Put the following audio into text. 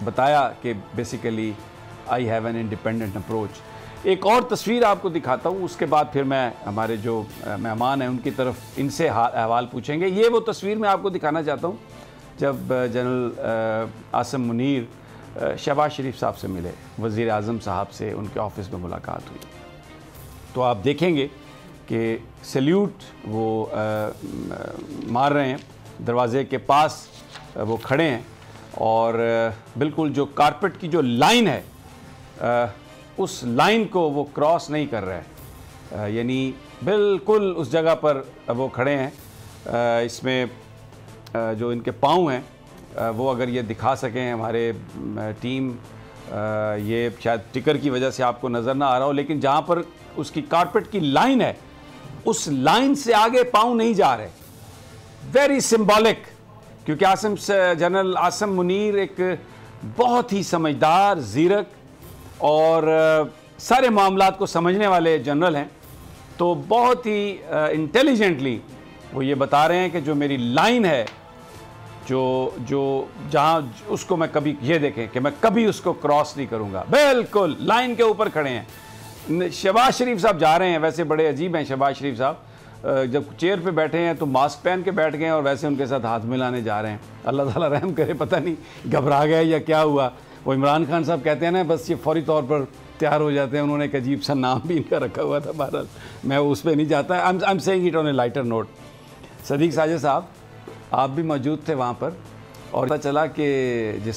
बताया कि basically I have an independent approach. एक और तस्वीर आपको दिखाता हूँ, उसके बाद फिर मैं हमारे जो मेहमान हैं उनकी तरफ इनसे अहवाल पूछेंगे। ये वो तस्वीर मैं आपको दिखाना चाहता हूँ जब जनरल आसिम मुनीर शहबाज शरीफ साहब से मिले, वज़ीर आज़म साहब से उनके ऑफिस में मुलाकात हुई। तो आप देखेंगे कि सैल्यूट वो मार रहे हैं, दरवाज़े के पास वो खड़े हैं और बिल्कुल जो कारपेट की जो लाइन है उस लाइन को वो क्रॉस नहीं कर रहे हैं, यानी बिल्कुल उस जगह पर वो खड़े हैं। इसमें जो इनके पाँव हैं वो अगर ये दिखा सकें हमारे टीम, ये शायद टिकर की वजह से आपको नज़र ना आ रहा हो, लेकिन जहाँ पर उसकी कारपेट की लाइन है उस लाइन से आगे पाँव नहीं जा रहे। वेरी सिंबॉलिक, क्योंकि जनरल आसिम मुनीर एक बहुत ही समझदार, ज़ीरक और सारे मामलात को समझने वाले जनरल हैं। तो बहुत ही इंटेलिजेंटली वो ये बता रहे हैं कि जो मेरी लाइन है, जो जहाँ उसको मैं कभी, ये देखें कि मैं कभी उसको क्रॉस नहीं करूँगा, बिल्कुल लाइन के ऊपर खड़े हैं। शहबाज शरीफ साहब जा रहे हैं, वैसे बड़े अजीब हैं शहबाज शरीफ साहब, जब चेयर पे बैठे हैं तो मास्क पहन के बैठ गए हैं और वैसे उनके साथ हाथ मिलाने जा रहे हैं। अल्लाह ताला रहम करे, पता नहीं घबरा गए या क्या हुआ। वो इमरान खान साहब कहते हैं ना, बस ये फौरी तौर पर तैयार हो जाते हैं। उन्होंने एक अजीब सा नाम भी इनका रखा हुआ था, बहरहाल मैं उस पर नहीं जाता। I am saying it on A lighter note. Sadiq Sajid साहब आप भी मौजूद थे वहाँ पर और पता चला कि जिस